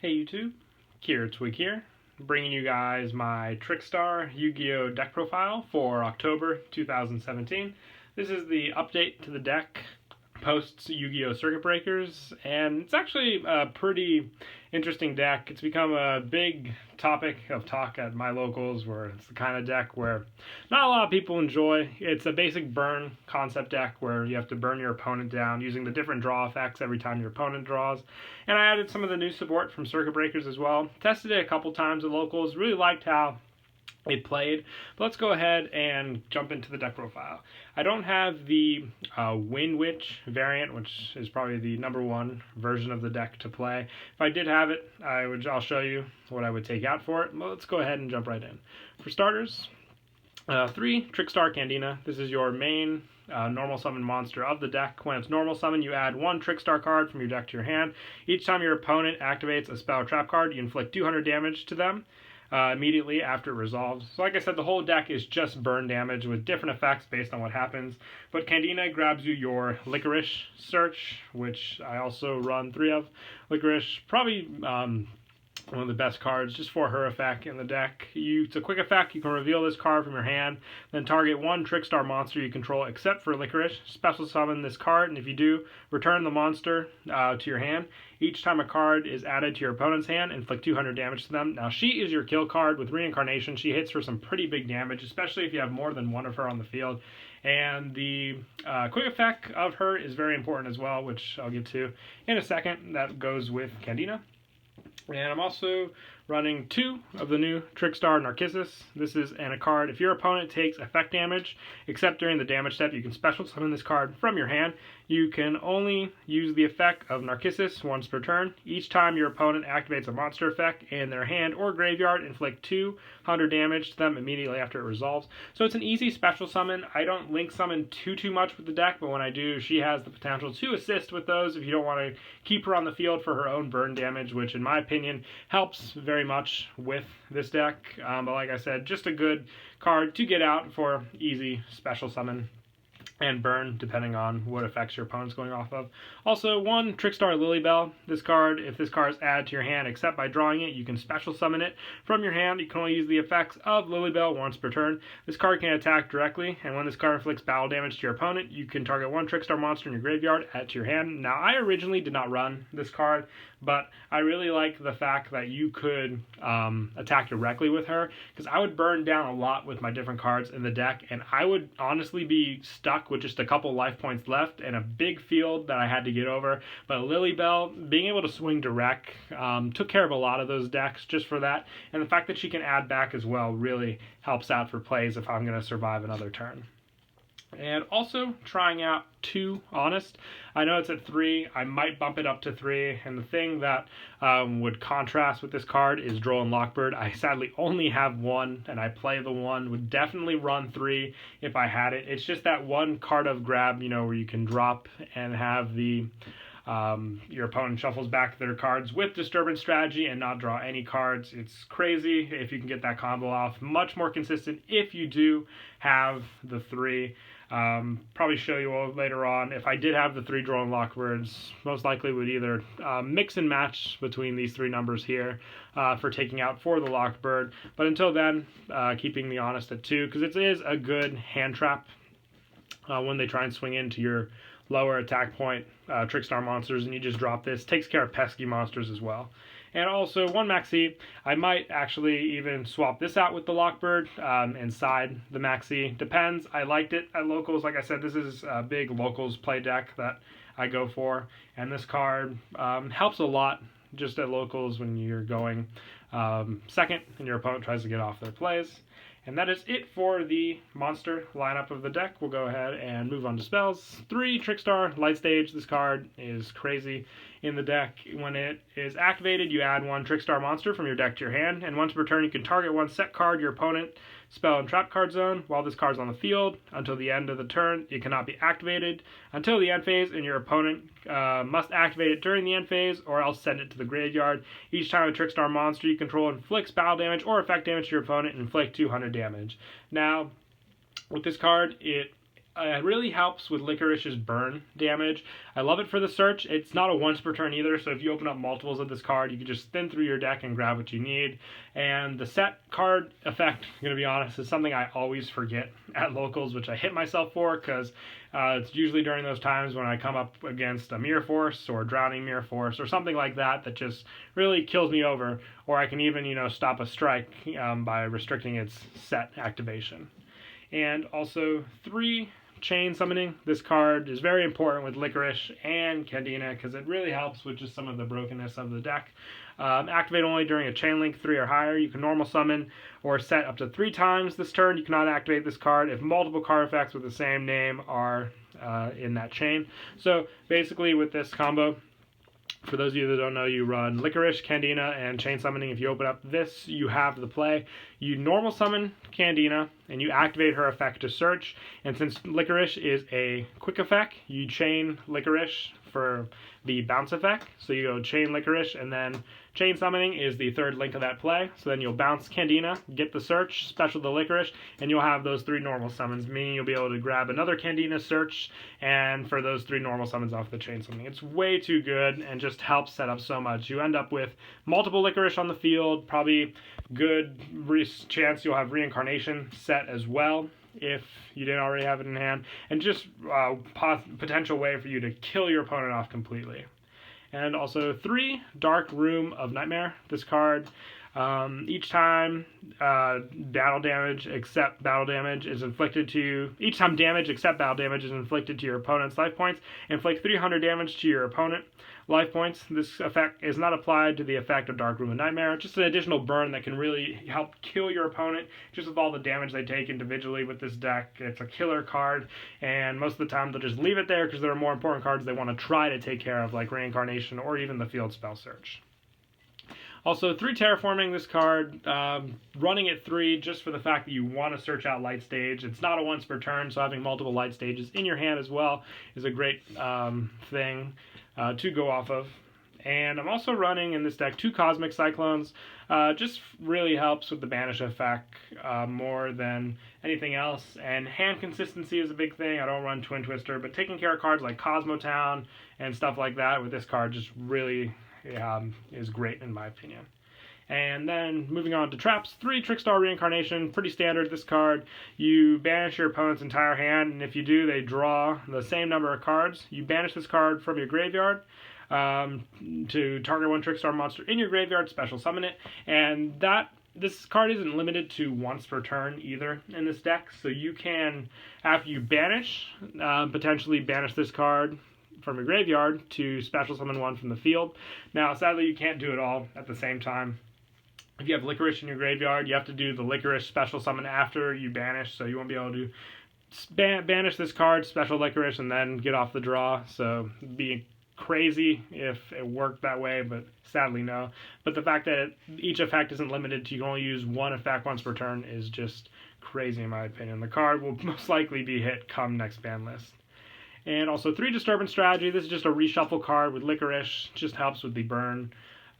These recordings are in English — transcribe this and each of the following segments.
Hey YouTube, Twig here, bringing you guys my Trickstar Yugioh deck profile for October 2017. This is the update to the deck post Yu-Gi-Oh! Circuit Breakers, and it's actually a pretty interesting deck. It's become a big topic of talk at my locals, where it's the kind of deck where not a lot of people enjoy. It's a basic burn concept deck where you have to burn your opponent down using the different draw effects every time your opponent draws. And I added some of the new support from Circuit Breakers as well. Tested it a couple times at locals, really liked how it played. But let's go ahead and jump into the deck profile. I don't have the Wind Witch variant, which is probably the #1 version of the deck to play. If I did have it, I'll show you what I would take out for it. Well, let's go ahead and jump right in. For starters, 3 Trickstar Candina. This is your main normal summon monster of the deck. When it's normal summon, you add 1 Trickstar card from your deck to your hand. Each time your opponent activates a spell or trap card, you inflict 200 damage to them immediately after it resolves. So like I said, the whole deck is just burn damage with different effects based on what happens. But Candina grabs you your Licorice Search, which I also run 3 of. Licorice, probably one of the best cards just for her effect in the deck. It's a quick effect. You can reveal this card from your hand, then target 1 Trickstar monster you control except for Licorice. Special summon this card, and if you do, return the monster to your hand. Each time a card is added to your opponent's hand, inflict 200 damage to them. Now, she is your kill card with Reincarnation. She hits for some pretty big damage, especially if you have more than one of her on the field. And the quick effect of her is very important as well, which I'll get to in a second. That goes with Candina. And I'm also running 2 of the new Trickstar Narcissus. This is a card. If your opponent takes effect damage, except during the damage step, you can special summon this card from your hand. You can only use the effect of Narcissus once per turn. Each time your opponent activates a monster effect in their hand or graveyard, inflict 200 damage to them immediately after it resolves. So it's an easy special summon. I don't link summon too much with the deck, but when I do, she has the potential to assist with those if you don't want to keep her on the field for her own burn damage, which in my opinion helps very much with this deck. But like I said, just a good card to get out for easy special summon and burn, depending on what effects your opponent's going off of. Also, 1 Trickstar Lilybell. This card, if this card is added to your hand, except by drawing it, you can special summon it from your hand. You can only use the effects of Lilybell once per turn. This card can attack directly, and when this card inflicts battle damage to your opponent, you can target 1 Trickstar monster in your graveyard, add to your hand. Now, I originally did not run this card, but I really like the fact that you could attack directly with her, because I would burn down a lot with my different cards in the deck, and I would honestly be stuck with just a couple life points left and a big field that I had to get over. But Lilybell, being able to swing direct, took care of a lot of those decks just for that, and the fact that she can add back as well really helps out for plays if I'm going to survive another turn. And also trying out 2 Honest. I know it's at 3. I might bump it up to 3. And the thing that would contrast with this card is Droll and Lockbird. I sadly only have 1, and I play the 1. Would definitely run 3 if I had it. It's just that 1 card of grab, where you can drop and have the your opponent shuffles back their cards with Disturbance Strategy and not draw any cards. It's crazy if you can get that combo off. Much more consistent if you do have the 3. Probably show you all later on. If I did have the 3 Droll and Lockbirds, most likely would either mix and match between these 3 numbers here for taking out for the Lockbird. But until then, keeping the Honest at 2, because it is a good hand trap when they try and swing into your lower attack point Trickstar monsters, and you just drop this. Takes care of pesky monsters as well. And also 1 Maxi. I might actually even swap this out with the Lockbird inside the Maxi. Depends. I liked it at locals. Like I said, this is a big locals play deck that I go for. And this card helps a lot just at locals when you're going second and your opponent tries to get off their plays. And that is it for the monster lineup of the deck. We'll go ahead and move on to spells. 3 Trickstar Light Stage. This card is crazy in the deck. When it is activated, you add 1 Trickstar monster from your deck to your hand, and once per turn you can target 1 set card your opponent spell and trap card zone while this card is on the field. Until the end of the turn, it cannot be activated until the end phase, and your opponent must activate it during the end phase or else send it to the graveyard. Each time a Trickstar monster you control inflicts battle damage or effect damage to your opponent, inflict 200 damage. Now, with this card, it It really helps with Licorice's burn damage. I love it for the search. It's not a once per turn either, so if you open up multiples of this card, you can just spin through your deck and grab what you need. And the set card effect, I'm going to be honest, is something I always forget at locals, which I hit myself for, because it's usually during those times when I come up against a Mirror Force or Drowning Mirror Force or something like that that just really kills me over, or I can even, stop a strike by restricting its set activation. And also 3 chain summoning. This card is very important with Licorice and Candina because it really helps with just some of the brokenness of the deck. Activate only during a chain link 3 or higher. You can normal summon or set up to 3 times this turn. You cannot activate this card if multiple card effects with the same name are in that chain. So basically with this combo, for those of you that don't know, you run Licorice, Candina, and Chain Summoning. If you open up this, you have the play. You normal summon Candina, and you activate her effect to search. And since Licorice is a quick effect, you chain Licorice for the bounce effect. So you go chain Licorice, and then Chain Summoning is the 3rd link of that play. So then you'll bounce Candina, get the search, special the Licorice, and you'll have those 3 normal summons, meaning you'll be able to grab another Candina search, and for those 3 normal summons off the Chain Summoning. It's way too good, and just helps set up so much. You end up with multiple Licorice on the field, probably good chance you'll have Reincarnation set as well, if you didn't already have it in hand, and just potential way for you to kill your opponent off completely. And also 3 Dark Room of Nightmare. This card, each time damage except battle damage is inflicted to your opponent's life points, inflict 300 damage to your opponent life points. This effect is not applied to the effect of Dark Room of Nightmare. Just an additional burn that can really help kill your opponent, just with all the damage they take individually with this deck. It's a killer card, and most of the time they'll just leave it there because there are more important cards they want to try to take care of, like Reincarnation or even the Field Spell Search. Also, 3 Terraforming. This card, running at 3 just for the fact that you want to search out Light Stage. It's not a once per turn, so having multiple Light Stages in your hand as well is a great thing to go off of. And I'm also running in this deck 2 Cosmic Cyclones. Just really helps with the banish effect more than anything else. And hand consistency is a big thing. I don't run Twin Twister, but taking care of cards like Cosmotown and stuff like that with this card just really is great in my opinion. And then moving on to traps, 3 Trickstar Reincarnation, pretty standard this card. You banish your opponent's entire hand, and if you do, they draw the same number of cards. You banish this card from your graveyard to target 1 Trickstar monster in your graveyard, special summon it, and this card isn't limited to once per turn either in this deck, so you can, after you banish, potentially banish this card from your graveyard to special summon 1 from the field. Now, sadly, you can't do it all at the same time. If you have Licorice in your graveyard, you have to do the Licorice special summon after you banish, so you won't be able to banish this card, special Licorice, and then get off the draw. So it'd be crazy if it worked that way, but sadly no. But the fact that each effect isn't limited to you can only use 1 effect once per turn is just crazy in my opinion. The card will most likely be hit come next ban list. And also 3 Disturbance Strategy. This is just a reshuffle card with Licorice. Just helps with the burn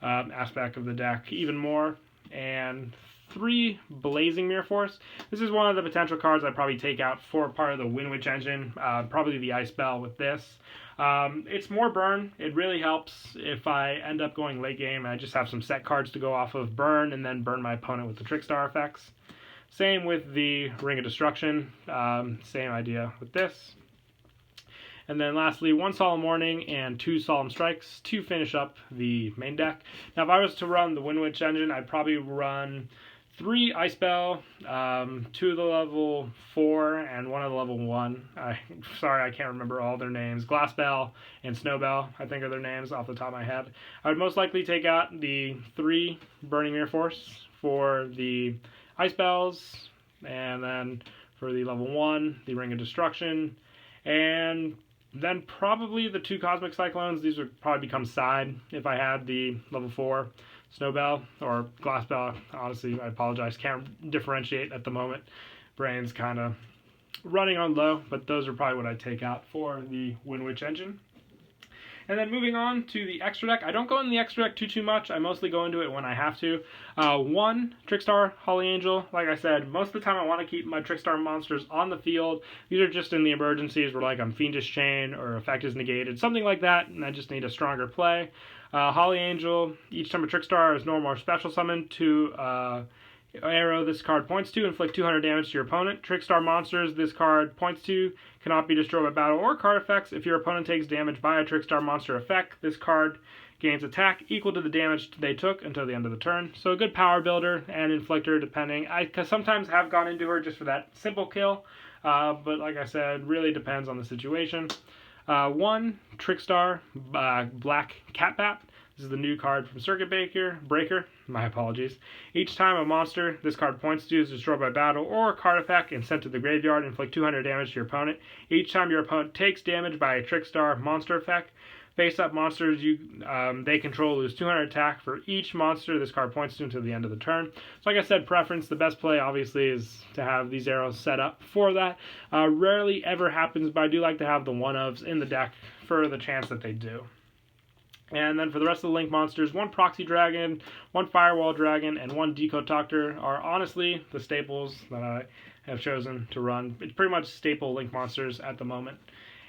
aspect of the deck even more. And 3 Blazing Mirror Force. This is one of the potential cards I'd probably take out for part of the Wind Witch engine. Probably the Ice Bell with this. It's more burn. It really helps if I end up going late game and I just have some set cards to go off of burn and then burn my opponent with the Trickstar effects. Same with the Ring of Destruction. Same idea with this. And then lastly, 1 Solemn Warning and 2 Solemn Strikes to finish up the main deck. Now, if I was to run the Wind Witch engine, I'd probably run 3 Ice Bell, 2 of the level 4, and 1 of the level 1. Sorry, I can't remember all their names. Glass Bell and Snow Bell, I think are their names off the top of my head. I would most likely take out the 3 Burning Mirror Force for the Ice Bells, and then for the level 1, the Ring of Destruction, and then probably the 2 Cosmic Cyclones. These would probably become side if I had the level 4 Snowbell or Glass Bell. Honestly, I apologize. Can't differentiate at the moment. Brain's kind of running on low, but those are probably what I'd take out for the Wind Witch engine. And then moving on to the extra deck. I don't go in the extra deck too much. I mostly go into it when I have to. One, Trickstar Holy Angel. Like I said, most of the time I want to keep my Trickstar monsters on the field. These are just in the emergencies where like I'm Fiendish Chain or effect is negated, something like that, and I just need a stronger play. Holy Angel, each time a Trickstar is normal or special summoned to arrow this card points to, inflict 200 damage to your opponent. Trickstar monsters this card points to cannot be destroyed by battle or card effects. If your opponent takes damage by a Trickstar monster effect, this card gains attack equal to the damage they took until the end of the turn. So a good power builder and inflictor depending. I sometimes have gone into her just for that simple kill, but like I said, really depends on the situation. One, Trickstar Black Catbat. This is the new card from Circuit Breaker. My apologies. Each time a monster this card points to is destroyed by battle or a card effect and sent to the graveyard, inflict 200 damage to your opponent. Each time your opponent takes damage by a Trickstar monster effect, face-up monsters they control lose 200 attack for each monster this card points to until the end of the turn. So like I said, preference, the best play obviously is to have these arrows set up for that. Rarely ever happens, but I do like to have the one-ofs in the deck for the chance that they do. And then for the rest of the Link monsters, one Proxy Dragon, one Firewall Dragon, and one Decode Doctor are honestly the staples that I have chosen to run. It's pretty much staple Link monsters at the moment.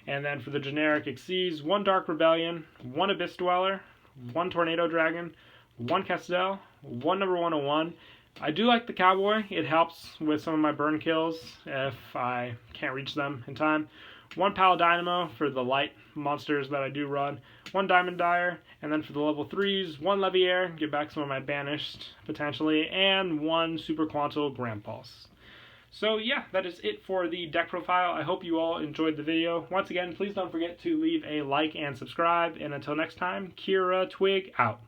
And then for the generic Xyz, one Dark Rebellion, one Abyss Dweller, one Tornado Dragon, one Castel, one number 101. I do like the Cowboy. It helps with some of my burn kills if I can't reach them in time. One Paladynamo for the light monsters that I do run, one Diamond Dyer, and then for the level 3s, one Leviair, get back some of my banished, potentially, and one Super Quantal Grand Pulse. So yeah, that is it for the deck profile. I hope you all enjoyed the video. Once again, please don't forget to leave a like and subscribe, and until next time, Kira Twig out.